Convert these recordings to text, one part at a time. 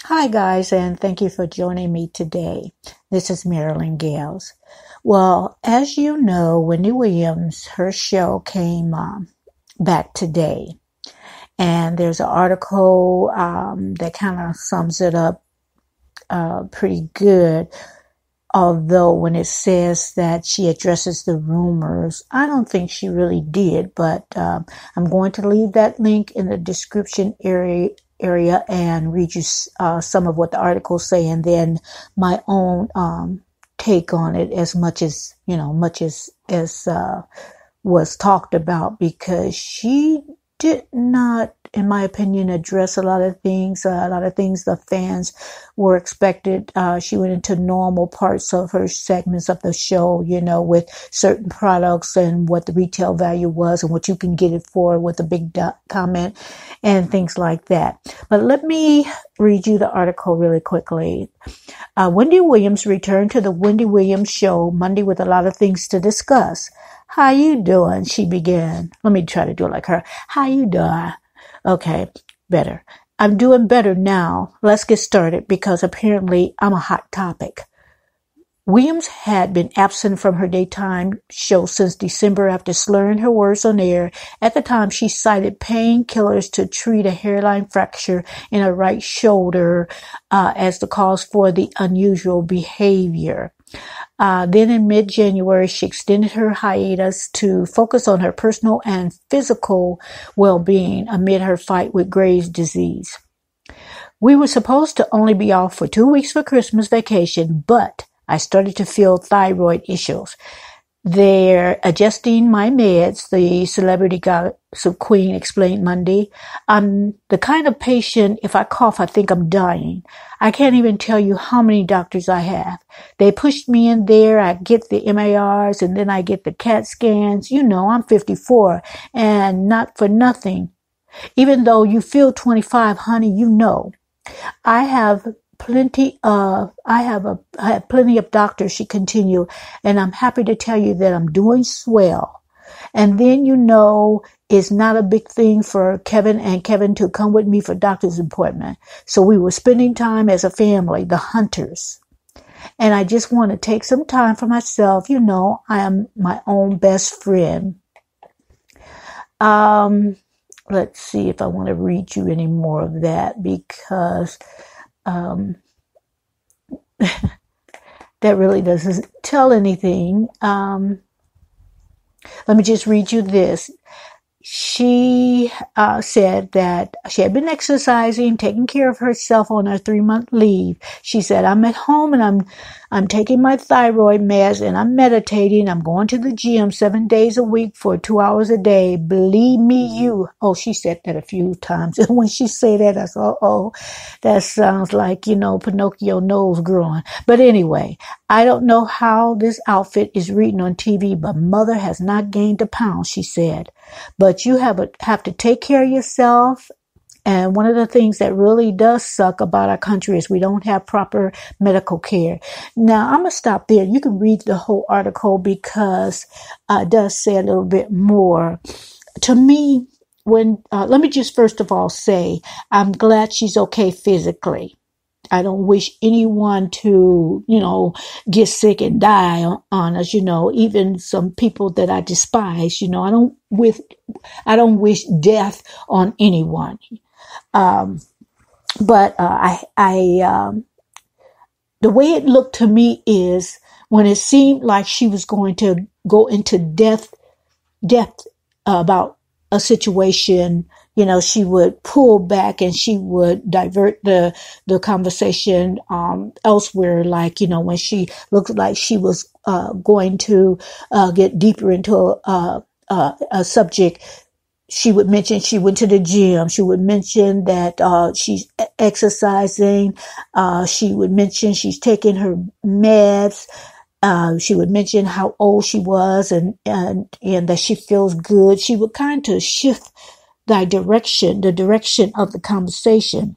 Hi, guys, and thank you for joining me today. This is Marilyn Gales. Well, as you know, Wendy Williams, her show came back today, and there's an article that kind of sums it up pretty good. Although when it says that she addresses the rumors, I don't think she really did, but I'm going to leave that link in the description area and read you some of what the articles say, and then my own take on it as much as was talked about, because she did not, in my opinion, address a lot of things the fans were expected. She went into normal parts of her segments of the show, with certain products and what the retail value was and what you can get it for with a big comment and things like that. But let me read you the article really quickly. Wendy Williams returned to the Wendy Williams show Monday with a lot of things to discuss. "How you doing?" she began. Let me try to do it like her. "How you doing?" Okay, better. "I'm doing better now. Let's get started because apparently I'm a hot topic." Williams had been absent from her daytime show since December after slurring her words on air. At the time, she cited painkillers to treat a hairline fracture in her right shoulder as the cause for the unusual behavior. Then in mid-January, she extended her hiatus to focus on her personal and physical well-being amid her fight with Graves' disease. "We were supposed to only be off for 2 weeks for Christmas vacation, but I started to feel thyroid issues. They're adjusting my meds," the celebrity gossip queen explained Monday. "I'm the kind of patient, if I cough, I think I'm dying. I can't even tell you how many doctors I have. They pushed me in there. I get the MARs and then I get the CAT scans. I'm 54 and not for nothing. Even though you feel 25, honey, I have I had plenty of doctors," she continued, "and I'm happy to tell you that I'm doing swell. And then, it's not a big thing for Kevin to come with me for doctor's appointment. So we were spending time as a family, the Hunters. And I just want to take some time for myself. I am my own best friend." Let's see if I want to read you any more of that, because that really doesn't tell anything. Let me just read you this. She said that she had been exercising, taking care of herself on her 3-month leave. She said, "I'm at home and I'm taking my thyroid meds and I'm meditating. I'm going to the gym 7 days a week for 2 hours a day. Believe me, she said that a few times. And when she said that, I thought, that sounds like, Pinocchio nose growing. But anyway, I don't know how this outfit is reading on TV, but mother has not gained a pound," she said. "But you have to take care of yourself. And one of the things that really does suck about our country is we don't have proper medical care." Now, I'm going to stop there. You can read the whole article because it does say a little bit more. To me, let me just first of all say, I'm glad she's okay physically. I don't wish anyone to, get sick and die on us, even some people that I despise, I don't wish death on anyone. But the way it looked to me is when it seemed like she was going to go into depth about a situation, she would pull back and she would divert the conversation elsewhere. Like, when she looked like she was going to get deeper into a subject, she would mention she went to the gym. She would mention that she's exercising. She would mention she's taking her meds. She would mention how old she was and that she feels good. She would kind of shift the direction of the conversation.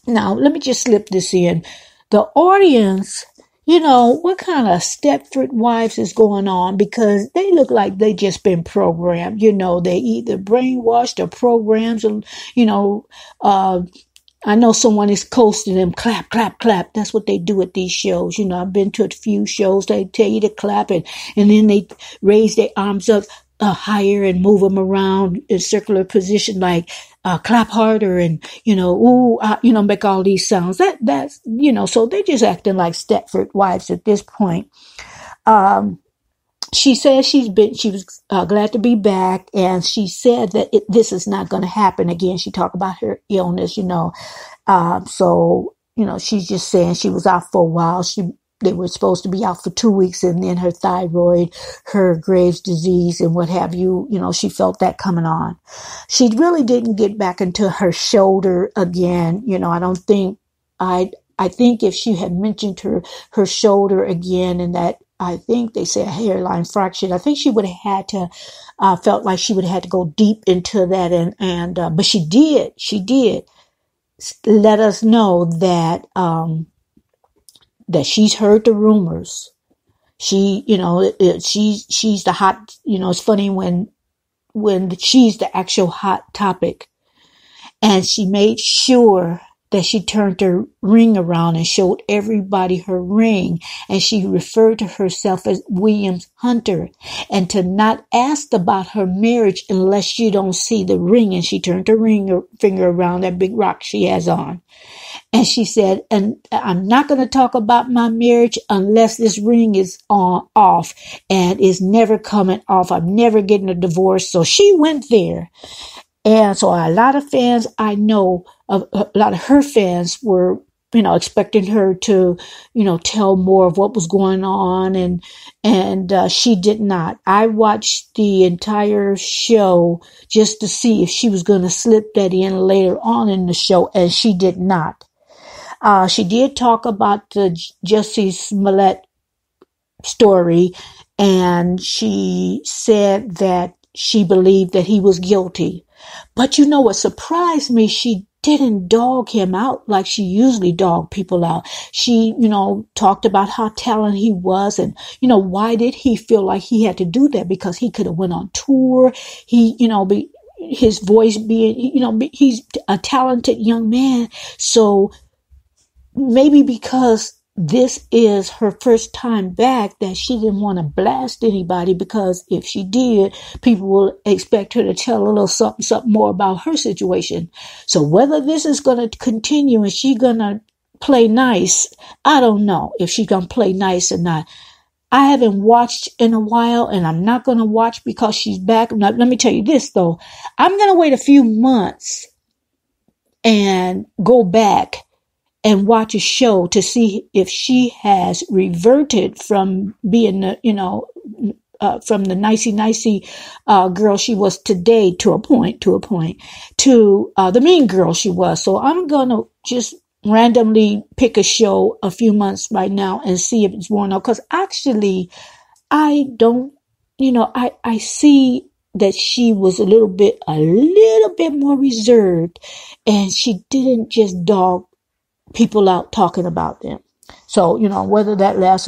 Now, let me just slip this in. The audience, what kind of Stepford Wives is going on, because they look like they just been programmed. They either brainwashed or programmed, I know someone is coasting them, clap, clap, clap. That's what they do at these shows. I've been to a few shows. They tell you to clap and then they raise their arms up higher and move them around in circular position, like clap harder and, ooh, make all these sounds. That's, so they're just acting like Stepford wives at this point. She said she was glad to be back, and she said that this is not going to happen again. She talked about her illness, so, she's just saying she was out for a while. They were supposed to be out for 2 weeks, and then her thyroid, her Graves' disease and what have you, she felt that coming on. She really didn't get back into her shoulder again. I think if she had mentioned her shoulder again, and that, I think they say a hairline fracture, I think she would have had to, felt like she would have had to go deep into that. But she did let us know that, that she's heard the rumors. She, she's the hot, it's funny when she's the actual hot topic, and she made sure that she turned her ring around and showed everybody her ring. And she referred to herself as Williams Hunter, and to not ask about her marriage unless you don't see the ring. And she turned her finger around that big rock she has on. And she said, and I'm not going to talk about my marriage unless this ring is off, and is never coming off. I'm never getting a divorce. So she went there. And so a lot of fans, I know, a lot of her fans were, expecting her to, tell more of what was going on. And she did not. I watched the entire show just to see if she was going to slip that in later on in the show. And she did not. She did talk about the Jussie Smollett story. And she said that she believed that he was guilty. But what surprised me, she didn't dog him out like she usually dog people out. She, talked about how talented he was, and, why did he feel like he had to do that? Because he could have went on tour. He, his voice being, he's a talented young man. So maybe because this is her first time back, that she didn't want to blast anybody, because if she did, people will expect her to tell a little something more about her situation. So whether this is going to continue and she's going to play nice, I don't know if she's going to play nice or not. I haven't watched in a while, and I'm not going to watch because she's back. Now, let me tell you this, though. I'm going to wait a few months and go back and watch a show to see if she has reverted from being, from the nicey girl she was today to a point, to the mean girl she was. So I'm going to just randomly pick a show a few months right now and see if it's worn out. Because actually, I don't, I see that she was a little bit more reserved, and she didn't just dog people out talking about them. So, whether that lasts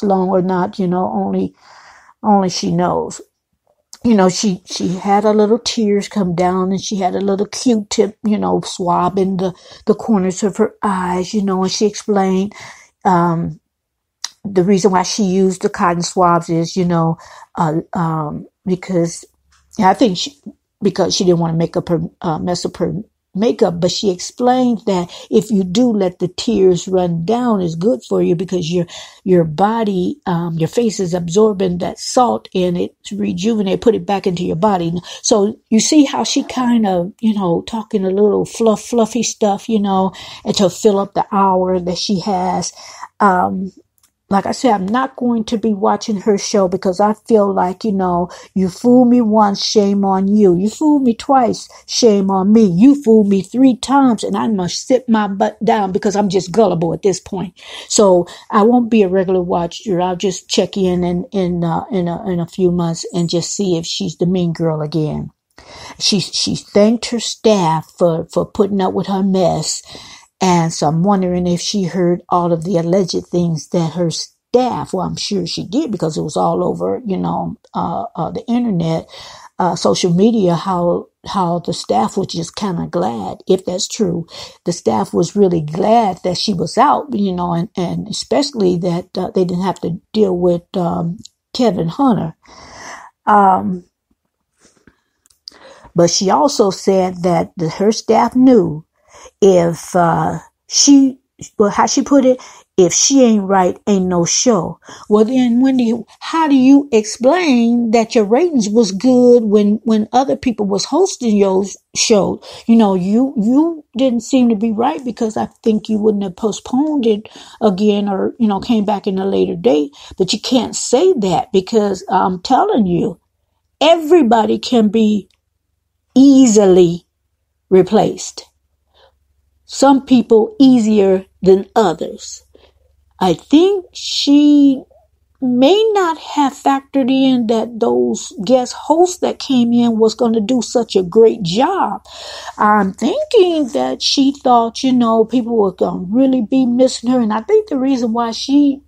long or not, only she knows. She had a little tears come down, and she had a little Q-tip, swab in the corners of her eyes, and she explained, the reason why she used the cotton swabs is, because I think because she didn't want to make up her, mess up her makeup, but she explained that if you do let the tears run down, it's good for you, because your body, your face is absorbing that salt, and it's rejuvenate, put it back into your body. So you see how she kind of, talking a little fluffy stuff, and to fill up the hour that she has. Like I said, I'm not going to be watching her show, because I feel like, you fool me once, shame on you. You fool me twice, shame on me. You fool me 3 times, and I must sit my butt down, because I'm just gullible at this point. So I won't be a regular watcher. I'll just check in a few months and just see if she's the mean girl again. She thanked her staff for putting up with her mess. And so I'm wondering if she heard all of the alleged things that her staff, well, I'm sure she did, because it was all over, the internet, social media how the staff was just kind of glad, if that's true. The staff was really glad that she was out, and especially that they didn't have to deal with Kevin Hunter. But she also said that her staff knew if how she put it, if she ain't right, ain't no show. Well, then, Wendy, how do you explain that your ratings was good when other people was hosting your show? You didn't seem to be right, because I think you wouldn't have postponed it again, or, came back in a later date. But you can't say that, because I'm telling you, everybody can be easily replaced. Some people easier than others. I think she may not have factored in that those guest hosts that came in was going to do such a great job. I'm thinking that she thought, people were going to really be missing her. And I think the reason why she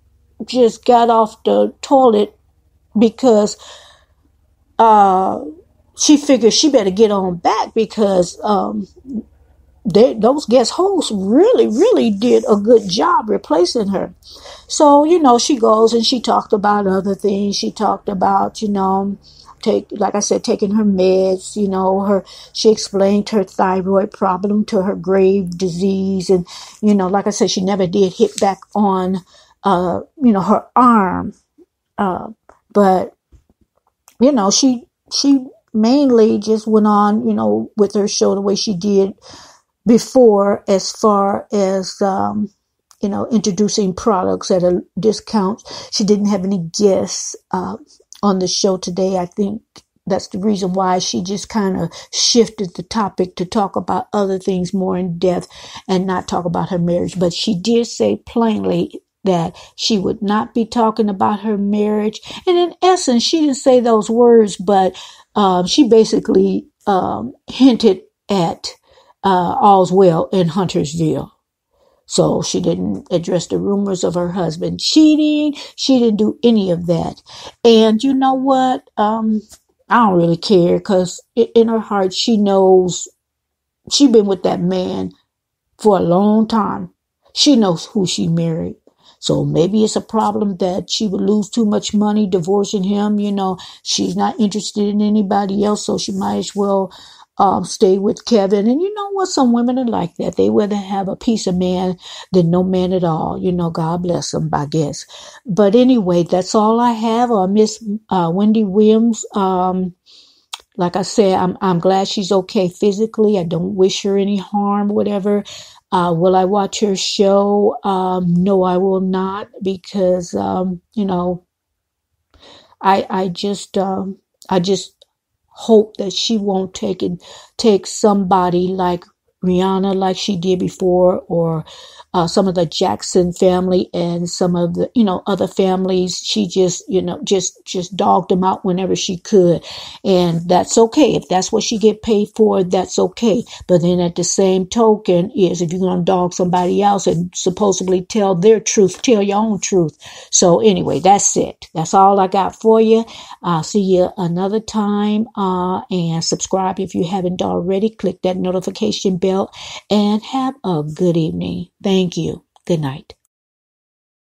just got off the toilet, because she figured she better get on back, because those guest hosts really, really did a good job replacing her. So, she goes and she talked about other things. She talked about, like I said, taking her meds, she explained her thyroid problem to her grave disease. And, like I said, she never did hit back on, her arm. But, she mainly just went on, with her show the way she did before, as far as, introducing products at a discount. She didn't have any guests on the show today. I think that's the reason why she just kind of shifted the topic to talk about other things more in depth and not talk about her marriage. But she did say plainly that she would not be talking about her marriage. And in essence, she didn't say those words, but she basically hinted at all's well in Huntersville. So she didn't address the rumors of her husband cheating. She didn't do any of that. And you know what? I don't really care, because in her heart, she knows she's been with that man for a long time. She knows who she married. So maybe it's a problem that she would lose too much money divorcing him. She's not interested in anybody else, so she might as well stay with Kevin. And you know what? Some women are like that. They rather have a piece of man than no man at all. God bless them, I guess. But anyway, that's all I have on Miss Wendy Williams. Like I said, I'm glad she's okay physically. I don't wish her any harm, whatever. Will I watch her show? No, I will not, because, I just hope that she won't take somebody like Rihanna, like she did before, or some of the Jackson family and some of the, other families. She just dogged them out whenever she could. And that's okay. If that's what she get paid for, that's okay. But then at the same token is, if you're going to dog somebody else and supposedly tell their truth, tell your own truth. So anyway, that's it. That's all I got for you. I'll see you another time. And subscribe if you haven't already. Click that notification bell and have a good evening. Thank you. Good night.